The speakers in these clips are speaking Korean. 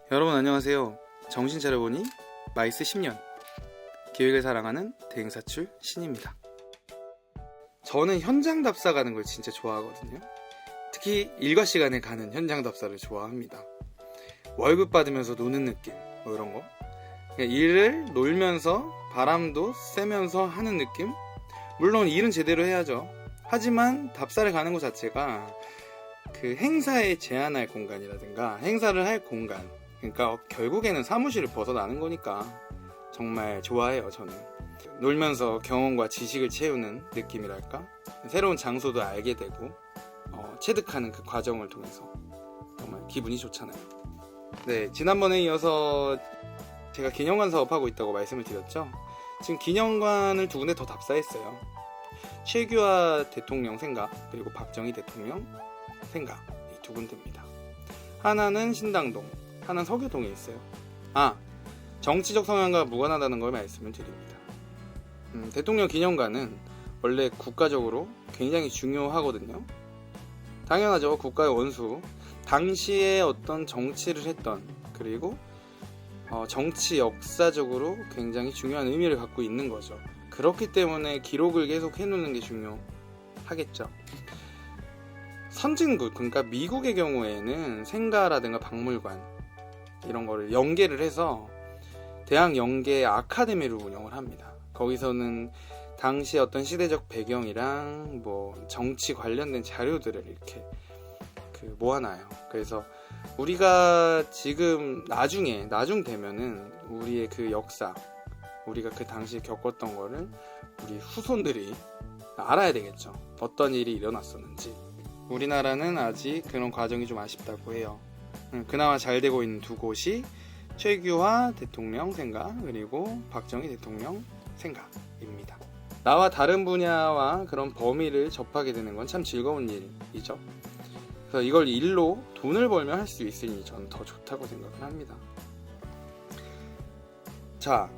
여러분 안녕하세요. 정신 차려보니 마이스 10년 기획을 사랑하는 대행사출 신입니다. 저는 현장 답사 가는 걸 진짜 좋아하거든요. 특히 일과 시간에 가는 현장 답사를 좋아합니다. 월급 받으면서 노는 느낌 뭐 이런 거, 그냥 일을 놀면서 바람도 쐬면서 하는 느낌. 물론 일은 제대로 해야죠. 하지만 답사를 가는 것 자체가 그 행사에 제한할 공간이라든가 행사를 할 공간, 그러니까 결국에는 사무실을 벗어나는 거니까 정말 좋아해요. 저는 놀면서 경험과 지식을 채우는 느낌이랄까, 새로운 장소도 알게 되고 체득하는 그 과정을 통해서 정말 기분이 좋잖아요. 네, 지난번에 이어서 제가 기념관 사업하고 있다고 말씀을 드렸죠. 지금 기념관을 두 군데 더 답사했어요. 최규하 대통령 생각, 그리고 박정희 대통령 생각, 이 두 군데입니다. 하나는 신당동, 하나는 서교동에 있어요. 정치적 성향과 무관하다는 걸 말씀을 드립니다. 대통령 기념관은 원래 국가적으로 굉장히 중요하거든요. 당연하죠. 국가의 원수, 당시에 어떤 정치를 했던, 그리고 정치 역사적으로 굉장히 중요한 의미를 갖고 있는 거죠. 그렇기 때문에 기록을 계속 해놓는 게 중요하겠죠. 선진국, 그러니까 미국의 경우에는 생가라든가 박물관 이런 거를 연계를 해서 대학 연계 아카데미를 운영을 합니다. 거기서는 당시 어떤 시대적 배경이랑 뭐 정치 관련된 자료들을 이렇게 모아놔요. 그래서 우리가 지금 나중 되면은 우리의 그 역사, 우리가 그 당시에 겪었던 거를 우리 후손들이 알아야 되겠죠. 어떤 일이 일어났었는지. 우리나라는 아직 그런 과정이 좀 아쉽다고 해요. 그나마 잘 되고 있는 두 곳이 최규하 대통령 생각, 그리고 박정희 대통령 생각입니다. 나와 다른 분야와 그런 범위를 접하게 되는 건 참 즐거운 일이죠. 그래서 이걸 일로 돈을 벌면 할 수 있으니 저는 더 좋다고 생각을 합니다. 자,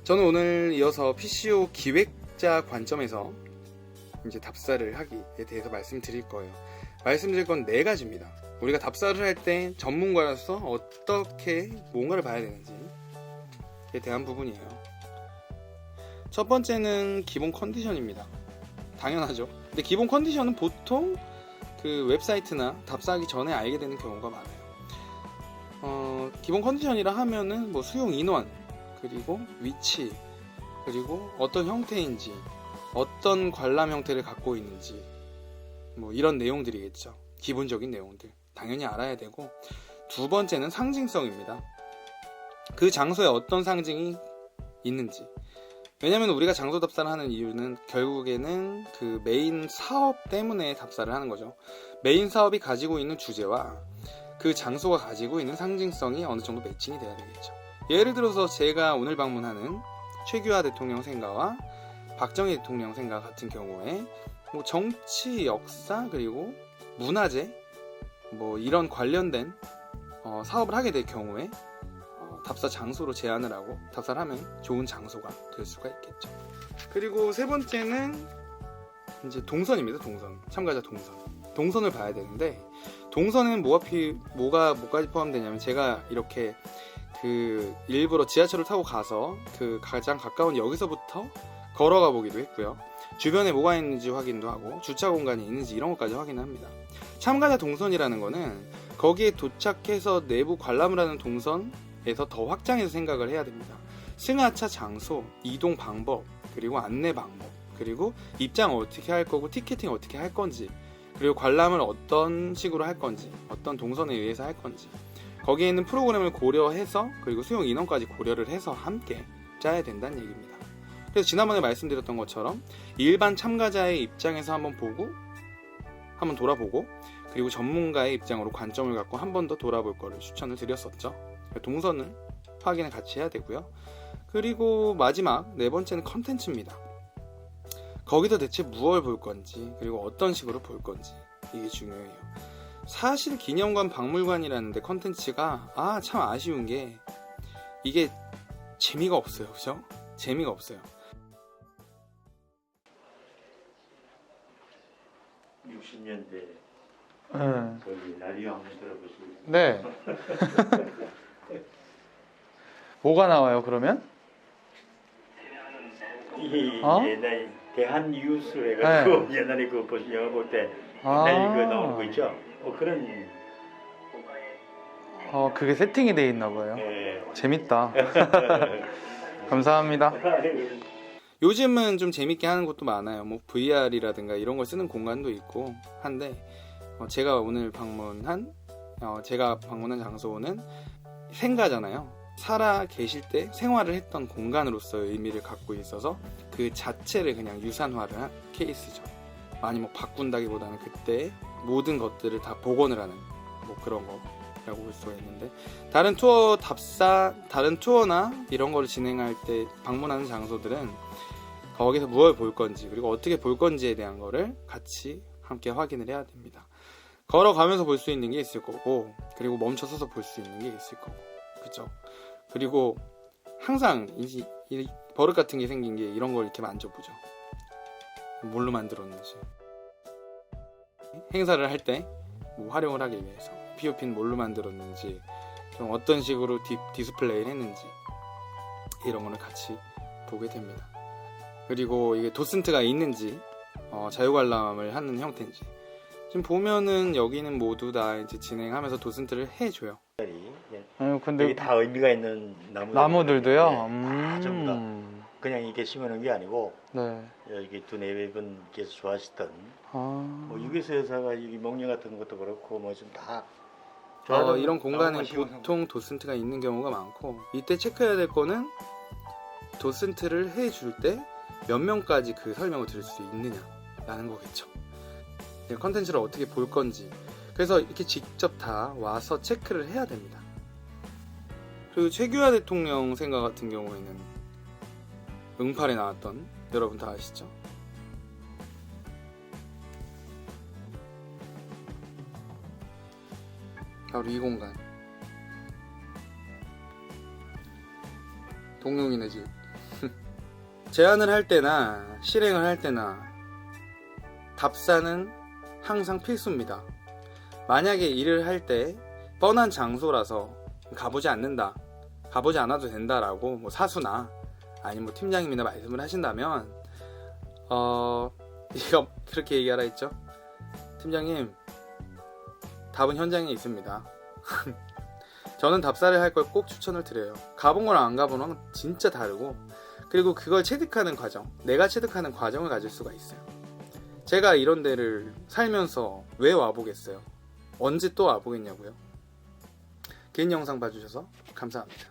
저는 오늘 이어서 PCO 기획자 관점에서 이제 답사를 하기에 대해서 말씀드릴 거예요. 말씀드릴 건 4가지입니다. 우리가 답사를 할 때 전문가로서 어떻게 뭔가를 봐야 되는지에 대한 부분이에요. 첫 번째는 기본 컨디션입니다. 당연하죠. 근데 기본 컨디션은 보통 그 웹사이트나 답사하기 전에 알게 되는 경우가 많아요. 기본 컨디션이라 하면은 뭐 수용 인원, 그리고 위치, 그리고 어떤 형태인지, 어떤 관람 형태를 갖고 있는지, 뭐 이런 내용들이겠죠. 기본적인 내용들 당연히 알아야 되고, 두 번째는 상징성입니다. 그 장소에 어떤 상징이 있는지. 왜냐면 우리가 장소 답사를 하는 이유는 결국에는 그 메인 사업 때문에 답사를 하는 거죠. 메인 사업이 가지고 있는 주제와 그 장소가 가지고 있는 상징성이 어느 정도 매칭이 돼야 되겠죠. 예를 들어서 제가 오늘 방문하는 최규하 대통령 생가와 박정희 대통령 생가 같은 경우에 뭐 정치, 역사, 그리고 문화재 뭐 이런 관련된 사업을 하게 될 경우에 답사 장소로 제안을 하고 답사를 하면 좋은 장소가 될 수가 있겠죠. 그리고 세 번째는 이제 동선입니다. 참가자 동선을 봐야 되는데, 동선에는 뭐까지 포함되냐면, 제가 이렇게 일부러 지하철을 타고 가서 그 가장 가까운 역에서부터 걸어가 보기도 했고요. 주변에 뭐가 있는지 확인도 하고 주차 공간이 있는지 이런 것까지 확인합니다. 참가자 동선이라는 거는 거기에 도착해서 내부 관람을 하는 동선에서 더 확장해서 생각을 해야 됩니다. 승하차 장소, 이동 방법, 그리고 안내 방법, 그리고 입장 어떻게 할 거고 티켓팅 어떻게 할 건지, 그리고 관람을 어떤 식으로 할 건지, 어떤 동선에 의해서 할 건지, 거기에 있는 프로그램을 고려해서, 그리고 수용 인원까지 고려를 해서 함께 짜야 된다는 얘기입니다. 그래서 지난번에 말씀드렸던 것처럼 일반 참가자의 입장에서 한번 돌아보고, 그리고 전문가의 입장으로 관점을 갖고 한 번 더 돌아볼 거를 추천을 드렸었죠. 동선을 확인을 같이 해야 되고요. 그리고 마지막 4번째는 컨텐츠입니다. 거기서 대체 무엇을 볼 건지, 그리고 어떤 식으로 볼 건지, 이게 중요해요. 사실 기념관, 박물관이라는데 컨텐츠가 참 아쉬운 게 이게 재미가 없어요. 그죠? 재미가 없어요. 60년대 네. 저기 라디오 한번 들어보시고. 네. 뭐가 나와요 그러면? 이 어? 옛날 대한 뉴스 해가지고 옛날에 그 보시 영화 볼 때 옛날에 그거 나오는 거 있죠? 그런. 그게 세팅이 돼 있나 봐요. 예. 재밌다. 감사합니다. 요즘은 좀 재밌게 하는 것도 많아요. 뭐 VR이라든가 이런 걸 쓰는 공간도 있고 한데 제가 오늘 제가 방문한 장소는 생가잖아요. 살아 계실 때 생활을 했던 공간으로서의 의미를 갖고 있어서 그 자체를 그냥 유산화를 한 케이스죠. 많이 뭐 바꾼다기보다는 그때 모든 것들을 다 복원을 하는 뭐 그런 거라고 볼 수가 있는데, 다른 투어나 이런 거를 진행할 때 방문하는 장소들은 거기서 무엇을 볼 건지 그리고 어떻게 볼 건지에 대한 거를 같이 함께 확인을 해야 됩니다. 걸어가면서 볼 수 있는 게 있을 거고, 그리고 멈춰서서 볼 수 있는 게 있을 거고, 그죠? 그리고 항상 이 버릇 같은 게 생긴 게 이런 걸 이렇게 만져보죠. 뭘로 만들었는지, 행사를 할 때 뭐 활용을 하기 위해서 POP는 뭘로 만들었는지, 좀 어떤 식으로 디스플레이를 했는지, 이런 거를 같이 보게 됩니다. 그리고 이게 도슨트가 있는지, 자유관람을 하는 형태인지, 지금 보면은 여기는 모두 다 이제 진행하면서 도슨트를 해줘요. 근데 여기 다 의미가 있는 나무들도요? 다 전부 다 그냥 이렇게 심어놓은 게 아니고, 네. 여기 두네 분께서 좋아하시던 뭐 유기수 여사가 여기 목련 같은 것도 그렇고 뭐 좀 다 이런 공간에 보통 도슨트가 있는 경우가 많고, 이때 체크해야 될 거는 도슨트를 해줄 때 몇 명까지 그 설명을 들을 수 있느냐라는 거겠죠. 컨텐츠를 어떻게 볼 건지, 그래서 이렇게 직접 다 와서 체크를 해야 됩니다. 그리고 최규하 대통령 생가 같은 경우에는 응팔에 나왔던, 여러분 다 아시죠? 바로 이 공간, 동용인의 집. 제안을 할 때나 실행을 할 때나 답사는 항상 필수입니다. 만약에 일을 할 때 뻔한 장소라서 가보지 않아도 된다라고 뭐 사수나 아니면 뭐 팀장님이나 말씀을 하신다면 이거 그렇게 얘기하라 했죠. 팀장님, 답은 현장에 있습니다. 저는 답사를 할 걸 꼭 추천을 드려요. 가본 거랑 안 가본 거랑 진짜 다르고, 그리고 그걸 체득하는 과정, 내가 체득하는 과정을 가질 수가 있어요. 제가 이런 데를 살면서 왜 와보겠어요? 언제 또 와보겠냐고요? 긴 영상 봐주셔서 감사합니다.